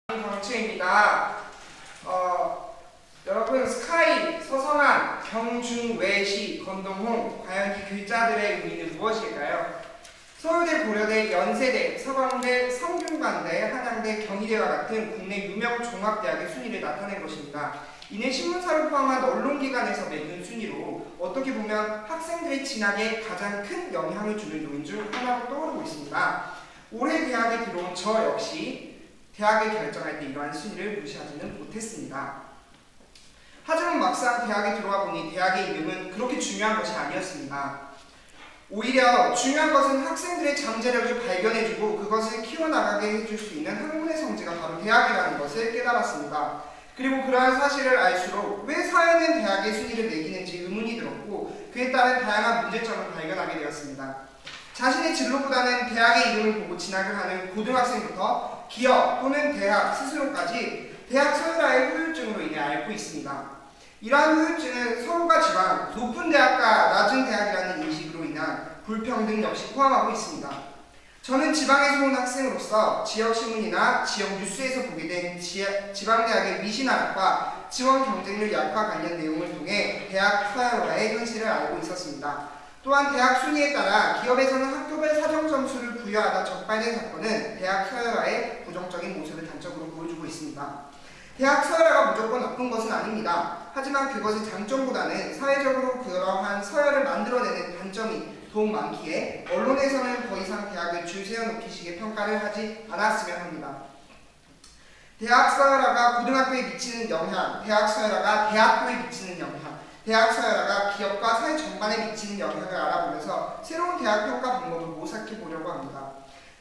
강추입니다. 여러분 스카이, 서성한, 경중, 외시, 건동홍 과연 이 글자들의 의미는 무엇일까요? 서울대, 고려대, 연세대, 서강대, 성균관대, 한양대, 경희대와 같은 국내 유명 종합대학의 순위를 나타낸 것입니다. 이는 신문사를 포함한 언론기관에서 매긴 순위로 어떻게 보면 학생들의 진학에 가장 큰 영향을 주는 요인 중 하나로 떠오르고 있습니다. 올해 대학에 들어온 저 역시 대학을 결정할 때 이러한 순위를 무시하지는 못했습니다. 하지만 막상 대학에 들어와 보니 대학의 이름은 그렇게 중요한 것이 아니었습니다. 오히려 중요한 것은 학생들의 잠재력을 발견해주고 그것을 키워나가게 해줄 수 있는 학문의 성지가 바로 대학이라는 것을 깨달았습니다. 그리고 그러한 사실을 알수록 왜 사회는 대학의 순위를 매기는지 의문이 들었고 그에 따른 다양한 문제점을 발견하게 되었습니다. 자신의 진로보다는 대학의 이름을 보고 진학을 하는 고등학생부터 기업 또는 대학 스스로까지 대학 서열화의 후유증으로 인해 앓고 있습니다. 이러한 후유증은 서울과 지방, 높은 대학과 낮은 대학이라는 인식으로 인한 불평등 역시 포함하고 있습니다. 저는 지방에서 온 학생으로서 지역신문이나 지역 뉴스에서 보게 된 지방대학의 미신하락과 지원 경쟁률 약화 관련 내용을 통해 대학 서열화의 현실을 알고 있었습니다. 또한 대학 순위에 따라 기업에서는 학교별 사정 점수를 부여하다 적발된 사건은 대학 서열화의 부정적인 모습을 단적으로 보여주고 있습니다. 대학 서열화가 무조건 나쁜 것은 아닙니다. 하지만 그것의 장점보다는 사회적으로 그러한 서열을 만들어내는 단점이 더욱 많기에 언론에서는 더 이상 대학을 줄 세워놓기 식의 평가를 하지 않았으면 합니다. 대학 서열화가 고등학교에 미치는 영향, 대학 서열화가 대학교에 미치는 영향, 대학 서열화가 기업과 사회 전반에 미치는 영향을 알아보면서 새로운 대학 평가 방법을 모색해 보려고 합니다.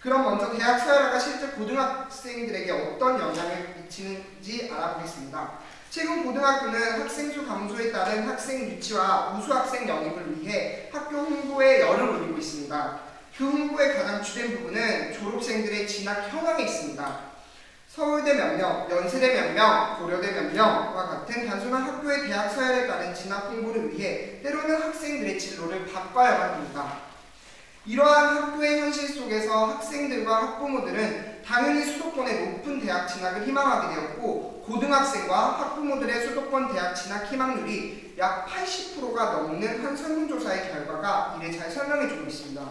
그럼 먼저 대학 서열화가 실제 고등학생들에게 어떤 영향을 미치는지 알아보겠습니다. 최근 고등학교는 학생 수 감소에 따른 학생 유치와 우수 학생 영입을 위해 학교 홍보에 열을 올리고 있습니다. 그 홍보의 가장 주된 부분은 졸업생들의 진학 현황에 있습니다. 서울대 몇 명, 연세대 몇 명, 고려대 몇 명과 같은 단순한 학교의 대학 서열에 따른 진학 홍보를 위해 때로는 학생들의 진로를 바꿔야만 합니다. 이러한 학교의 현실 속에서 학생들과 학부모들은 당연히 수도권의 높은 대학 진학을 희망하게 되었고 고등학생과 학부모들의 수도권 대학 진학 희망률이 약 80%가 넘는 한 설문조사의 결과가 이를 잘 설명해주고 있습니다.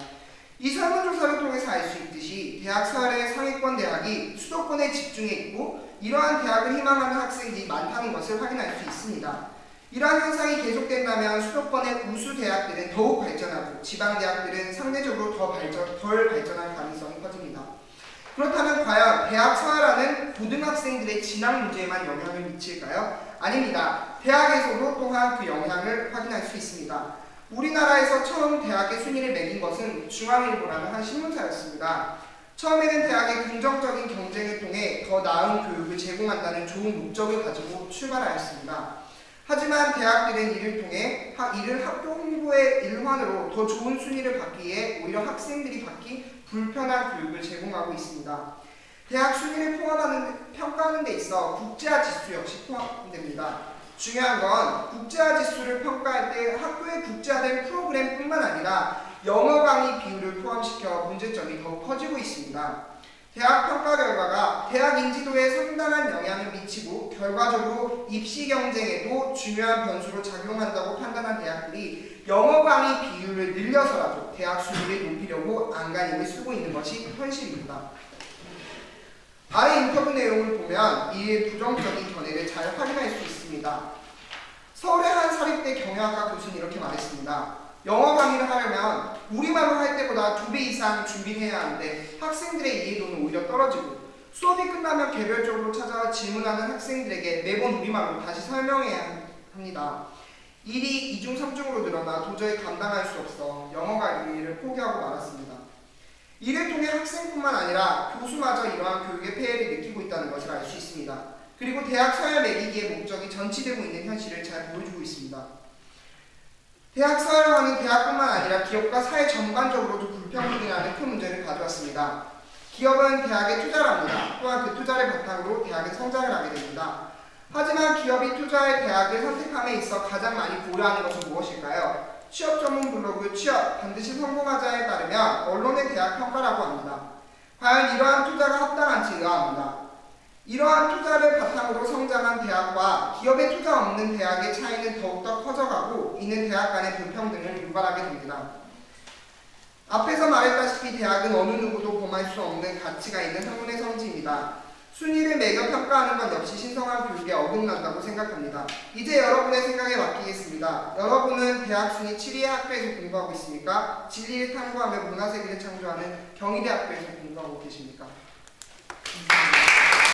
이 설문조사를 통해서 알 수 있듯이 대학 서열의 상위권 대학이 수도권에 집중해 있고 이러한 대학을 희망하는 학생들이 많다는 것을 확인할 수 있습니다. 이러한 현상이 계속된다면 수도권의 우수 대학들은 더욱 발전하고 지방 대학들은 상대적으로 덜 발전할 가능성이 커집니다. 그렇다면 과연 대학 서열화는 고등학생들의 진학 문제에만 영향을 미칠까요? 아닙니다. 대학에서도 또한 그 영향을 확인할 수 있습니다. 우리나라에서 처음 대학의 순위를 매긴 것은 중앙일보라는 한 신문사였습니다. 처음에는 대학의 긍정적인 경쟁을 통해 더 나은 교육을 제공한다는 좋은 목적을 가지고 출발하였습니다. 하지만 대학들은 이를 통해 이를 학교 홍보의 일환으로 더 좋은 순위를 받기 위해 오히려 학생들이 받기 불편한 교육을 제공하고 있습니다. 대학 순위를 평가하는 데 있어 국제화 지수 역시 포함됩니다. 중요한 건 국제화 지수를 평가할 때 학교의 국제화된 프로그램뿐만 아니라 영어 강의 비율을 포함시켜 문제점이 더욱 커지고 있습니다. 대학 평가 결과가 대학 인지도에 상당한 영향을 미치고 결과적으로 입시 경쟁에도 중요한 변수로 작용한다고 판단한 대학들이 영어 강의 비율을 늘려서라도 대학 순위를 높이려고 안간힘을 쓰고 있는 것이 현실입니다. 아래 인터뷰 내용을 보면 이의 부정적인 견해를 잘 확인할 수 있습니다. 서울의 한 사립대 경영학과 교수는 이렇게 말했습니다. 영어 강의를 하려면 우리말로 할 때보다 2배 이상 준비해야 하는데 학생들의 이해도는 오히려 떨어지고 수업이 끝나면 개별적으로 찾아와 질문하는 학생들에게 매번 우리말로 다시 설명해야 합니다. 일이 2중 3중으로 늘어나 도저히 감당할 수 없어 영어 강의를 포기하고 말았습니다. 이를 통해 학생뿐만 아니라 교수마저 이러한 교육의 폐해를 느끼고 있다는 것을 알 수 있습니다. 그리고 대학 서열 매기기의 목적이 전치되고 있는 현실을 잘 보여주고 있습니다. 대학 서열화는 대학뿐만 아니라 기업과 사회 전반적으로도 불평등이라는 큰 문제를 가져왔습니다. 기업은 대학에 투자를 합니다. 또한 그 투자를 바탕으로 대학은 성장을 하게 됩니다. 하지만 기업이 투자할 대학을 선택함에 있어 가장 많이 고려하는 것은 무엇일까요? 취업 전문 블로그 취업 반드시 성공하자에 따르면 언론의 대학 평가라고 합니다. 과연 이러한 투자가 합당한지 의아합니다. 이러한 투자를 바탕으로 성장한 대학과 기업에 투자 없는 대학의 차이는 더욱더 커져가고 이는 대학 간의 불평등을 유발하게 됩니다. 앞에서 말했다시피 대학은 어느 누구도 범할 수 없는 가치가 있는 학문의 성지입니다. 순위를 매겨 평가하는 것 역시 신성한 교육에 어긋난다고 생각합니다. 이제 여러분의 생각에 맡기겠습니다. 여러분은 대학 순위 7위의 학교에서 공부하고 있습니까? 진리를 탐구하며 문화세계를 창조하는 경희대 학교에서 공부하고 계십니까? 감사합니다.